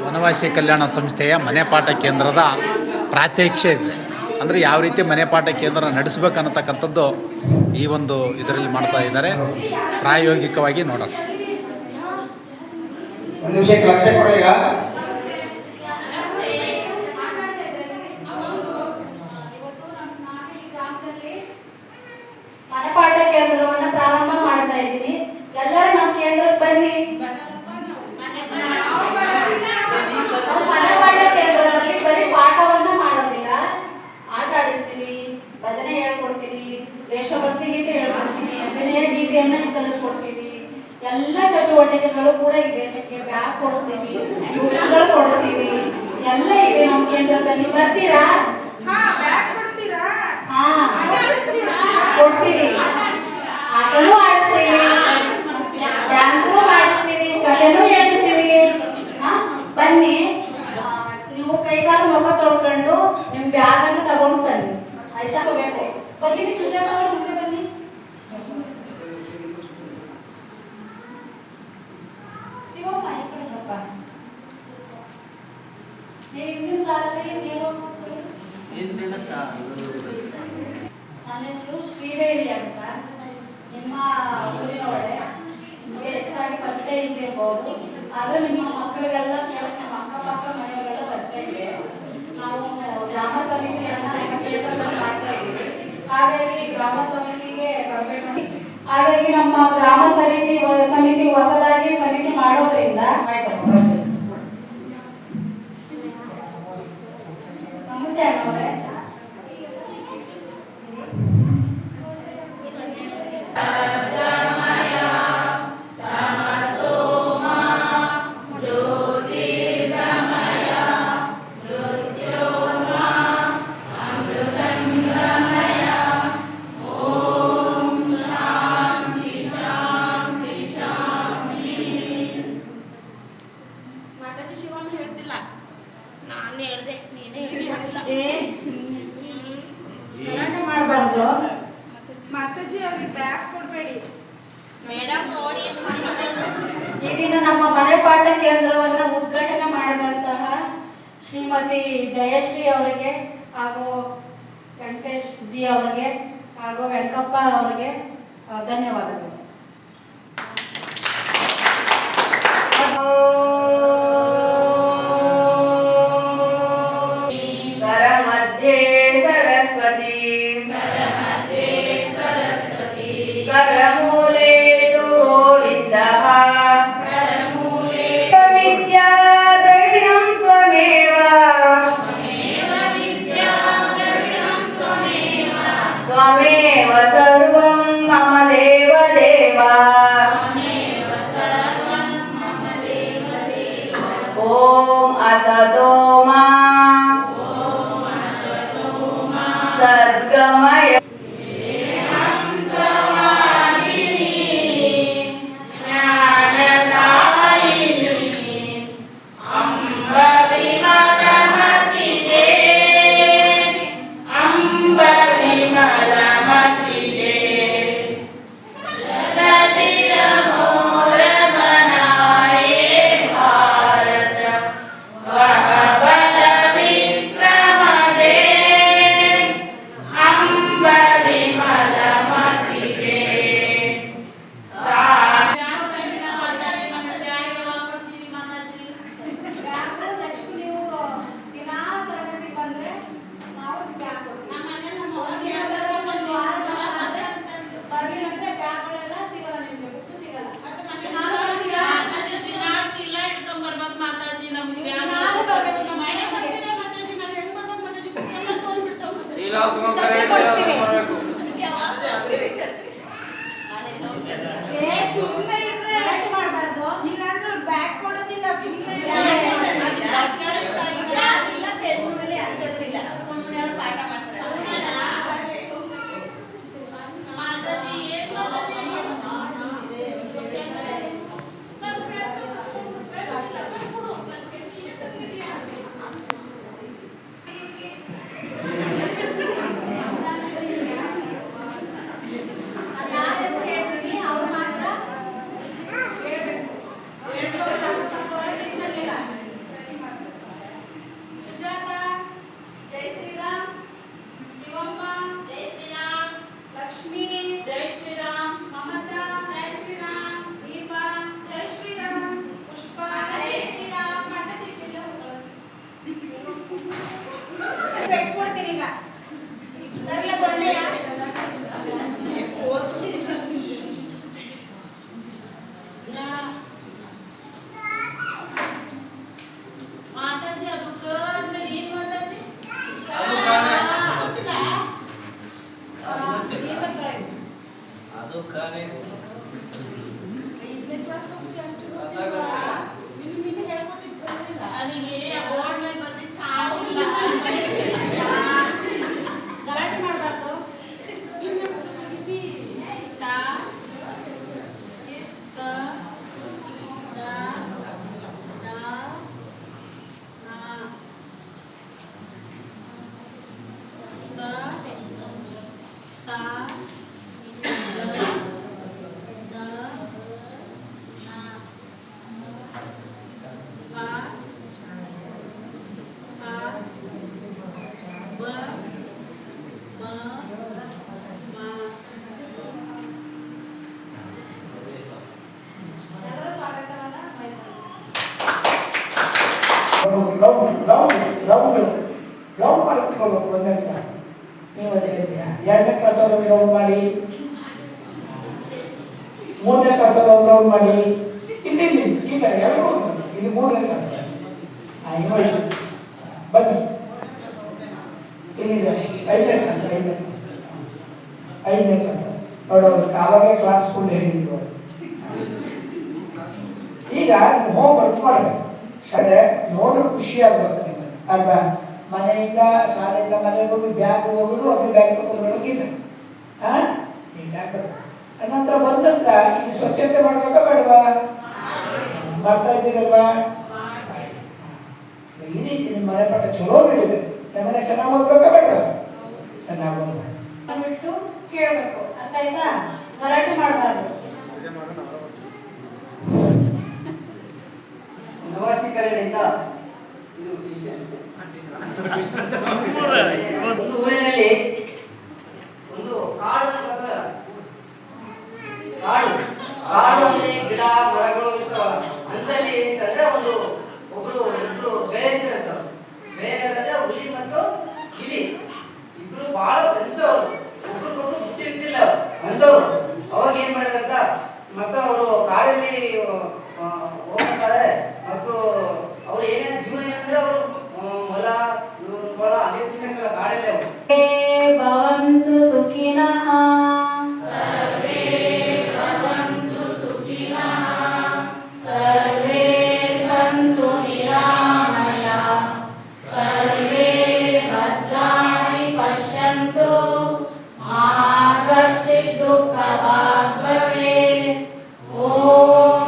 ವನವಾಸಿ ಕಲ್ಯಾಣ ಸಂಸ್ಥೆಯ ಮನೆ ಪಾಠ ಕೇಂದ್ರದ ಪ್ರಾತ್ಯಕ್ಷೆ ಇದೆ. ಅಂದರೆ ಯಾವ ರೀತಿ ಮನೆ ಪಾಠ ಕೇಂದ್ರ ನಡೆಸಬೇಕನ್ನತಕ್ಕಂಥದ್ದು ಈ ಒಂದು ಇದರಲ್ಲಿ ಮಾಡ್ತಾ ಇದ್ದಾರೆ. ಪ್ರಾಯೋಗಿಕವಾಗಿ ನೋಡೋಣ. ಮನೆಪಾಠ ಕೇಂದ್ರವನ್ನು ಪ್ರಾರಂಭ ಮಾಡ್ತಾ ಇದ್ದೀನಿ. ಎಲ್ಲರೂ ನಮ್ಮ ಕೇಂದ್ರಕ್ಕೆ ಬನ್ನಿ. ಮನೆಪಾಠ ಕೇಂದ್ರದಲ್ಲಿ ಬರೀ ಪಾಠವನ್ನ ಮಾಡೋದಿಲ್ಲ, ಆಟ ಆಡಿಸ್ತೀನಿ, ಭಜನೆ ಹೇಳ್ಕೊಡ್ತೀನಿ, ದೇಶಭಕ್ತಿ ಗೀತೆ ಹೇಳ್ಕೊಡ್ತೀನಿ, ಅಭಿನಯ ಗೀತೆಯನ್ನ ಕಲಿಸ್ಕೊಡ್ತೀನಿ. ಎಲ್ಲ ಚಟುವಟಿಕೆಗಳು ಕೂಡ ಇದೆ. ನಿಮಗೆ ಬ್ಯಾಗ್ ಕೊಡಿಸ್ತೀವಿ, ಬುಕ್ಸ್ಗಳು ಕೊಡಿಸ್ತೀವಿ, ಎಲ್ಲ ಇದೆ ನಮ್ಮ ಕೇಂದ್ರದಲ್ಲಿ. ಬರ್ತೀರಾ? ಕೊಡ್ತೀವಿ. ಆಟನೂ ಆಡಿಸ್ತೀವಿ, ಡ್ಯಾನ್ಸೂ ಮಾಡಿಸ್ತೀವಿ, ಕಲೆನೂ ಹೇಳಿಸ್ತೀವಿ. ಬನ್ನಿ, ನೀವು ಕೈಕಾಲು ಮುಖ ತೊಳ್ಕೊಂಡು ನಿಮ್ಮ ಬ್ಯಾಗ್ ಅನ್ನು ತಗೊಂಡು ಬನ್ನಿ, ಆಯ್ತಾ? ಬನ್ನಿ ಸುಜಾತ ಅವರು, ಮುಂದೆ ಬನ್ನಿ. ಶಿವಮ್ಮ ಇಬ್ಬರಪ್ಪ, ಹಿಂದಿನ ಸಾಲಲ್ಲಿ ನೀವು. ನನ್ನ ಹೆಸರು ಶ್ರೀದೇವಿ ಅಂತ. ನಿಮ್ಮ ಊರಿನೊಳಗೆ ನಿಮಗೆ ಹೆಚ್ಚಾಗಿ ಪರಿಚಯ ಇರಬಹುದು, ಆದರೆ ನಿಮ್ಮ ಮಕ್ಕಳಿಗೆಲ್ಲ ನಮ್ಮ ಅಕ್ಕಪಕ್ಕ ಮನೆಯವರೆಲ್ಲ ಪರಿಚಯ ಇದೆ. ನಾವು ಗ್ರಾಮ ಸಮಿತಿಯನ್ನು ಮಾಡ್ತಾ ಇದ್ದೀವಿ. ಹಾಗಾಗಿ ಗ್ರಾಮ ಸಮಿತಿಗೆ ಬರಬೇಕು. ಹಾಗಾಗಿ ನಮ್ಮ ಗ್ರಾಮ ಸಮಿತಿ ಹೊಸದಾಗಿ ಸಮಿತಿ ಮಾಡೋದ್ರಿಂದ ನಮಸ್ತೆ ಅಣ್ಣವರೇ. ಮಾಡಬಾರ್ದು ಮಾತಾಜಿ, ಅವ್ರಿಗೆ ಬ್ಯಾಗ್ ಕೊಡಬೇಡಿ ಮೇಡಮ್. ನೋಡಿ, ಇದೀಗ ನಮ್ಮ ಮನೆ ಪಾಠ ಕೇಂದ್ರವನ್ನು ಉದ್ಘಾಟನೆ ಮಾಡಿದಂತಹ ಶ್ರೀಮತಿ ಜಯಶ್ರೀ ಅವರಿಗೆ ಹಾಗೂ ವೆಂಕಟೇಶ್ ಜಿ ಅವರಿಗೆ ಹಾಗೂ ವೆಂಕಪ್ಪ ಅವರಿಗೆ ಧನ್ಯವಾದಗಳು. करमूले तु गोविन्दः विद्या द्रविणं त्वमेव त्वमेव सर्वं मम देवदेव ॐ असतो मा सद्गमय ಬ್ಯಾಗ್ ಕೊಡೋದಿಲ್ಲ, ಸುಮ್ಮನೆ ಪಾಠ ಮಾಡ್ತಾರೆ. ಕುತ್ಕೋಬೇಕು 1ನೇ ಕ್ಲಾಸ್. ನೀವು ಅದೇ 2ನೇ ಕ್ಲಾಸಲ್ಲಿ ಒಂದು ರೌಂಡ್ ಮಾಡಿ, 3ನೇ ಕ್ಲಾಸಲ್ಲಿ ಒಂದು ರೌಂಡ್ ಮಾಡಿ. ಇಲ್ಲಿ ಈ ಕಡೆ ಎಲ್ಲರೂ ಇಲ್ಲಿ 3ನೇ ಕ್ಲಾಸ್. ಇನ್ನೂ ಬನ್ನಿ, ಇಲ್ಲಿದೆ 5ನೇ ಕ್ಲಾಸ್. 5ನೇ ಕ್ಲಾಸ್ ನೋಡೋದು ಆವಾಗೇ ಕ್ಲಾಸ್ ಫುಲ್ ಹೇಳಿದ್ರು. ಈಗ ಹೋಮ್ವರ್ಕ್ ಮಾಡಬೇಕು. ಶಾಲೆ ನೋಡ್ರೆ ಖುಷಿ ಆಗ್ಬೇಕು ನಿಮಗೆ ಅಲ್ವಾ? ಮನೆಯಿಂದ ಶಾಲೆಯಿಂದ ಮನೆಗೆ ಹೋಗಿ ಬ್ಯಾಗ್ ಹೋಗೋದು, ಅದೇ ಬ್ಯಾಗ್ ತಗೊಂಡು ಹೋಗಿಲ್ಲ. ಈಗ ನಂತರ ಬಂದ ನಂತರ ಇಲ್ಲಿ ಸ್ವಚ್ಛತೆ ಮಾಡ್ಬೇಕಾ ಬೇಡವಾ? ಮಾಡ್ತಾ ಇದ್ದೀರಲ್ವಾ? ಈ ರೀತಿ ನಿಮ್ಮ ಮನೆ ಪಾಠ ಚಲೋ ನಡೀಬೇಕು. ನಮ್ಮನೆ ಚೆನ್ನಾಗಿ ಓದ್ಬೇಕಾ ಬೇಡವಾ? ಚೆನ್ನಾಗಿ ಓದ್ಬೇಕು. ಬಿಟ್ಟು ಕೇಳಬೇಕು, ಅರ್ಥ ಆಯ್ತಾ? ಗಲಾಟೆ ಮಾಡಬಾರ್ದು. ನವಾಸಿಕರಿಂದ ಒಂದು ಊರಿನಲ್ಲಿ ಒಂದು ಕಾಡು ಕಾಡು ಅಂದ್ರೆ ಗಿಡ ಮರಗಳು ಇರ್ತಾವ. ಅಂತಲ್ಲಿ ಅಂತಂದ್ರೆ ಒಬ್ರು ಇಬ್ರು ಗೆಳೆಯರಂದ್ರೆ ಹುಲಿ ಮತ್ತು ಗಿಳಿ ಇಬ್ರು ಬಹಳ ಫ್ರೆಂಡ್ಸ್. ಒಬ್ರಿಗೊಬ್ರು ಬುದ್ಧಿ ಇರ್ತಿಲ್ಲ ಅಂತವ್ರು. ಅವಾಗ ಏನ್ ಮಾಡಿದಂತ ಮತ್ತು ಅವರು ಕಾಡಲ್ಲಿ ಹೋಗ್ತಾರೆ. ಮತ್ತು ಅವ್ರು ಏನೇನು ಜೀವನ ಏನಂದ್ರೆ ಅವರು ಮೊಲ ಮೊಳ ಅದೇ ತಿನ್ನಕ್ಕಲ್ಲ ಕಾಡಲ್ಲೇ ಅವರು. ಭವಂತು ಸುಖಿನಃ. ಸರ್ವೇ ಸಂತು ನಿರಾಮಯಃ. ಸರ್ವೇ ಭದ್ರಾಣಿ ಪಶ್ಯಂತು ಮಾ ಕಶ್ಚಿತ್ ದುಃಖಭಾಗ್ ಭವೇತ್. ಓಂ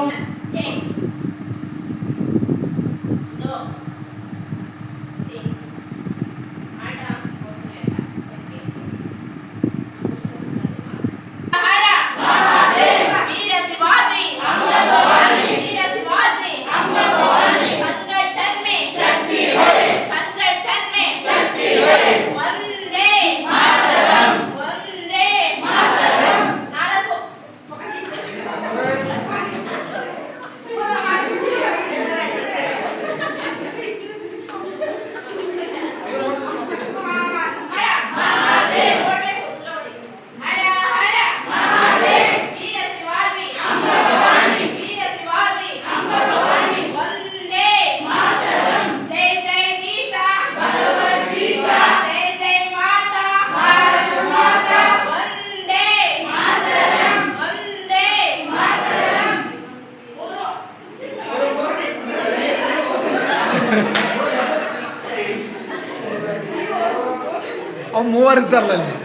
ಅವ್ನು 3 ಇದ್ದಾರಲ್ಲ ಅಲ್ಲಿ.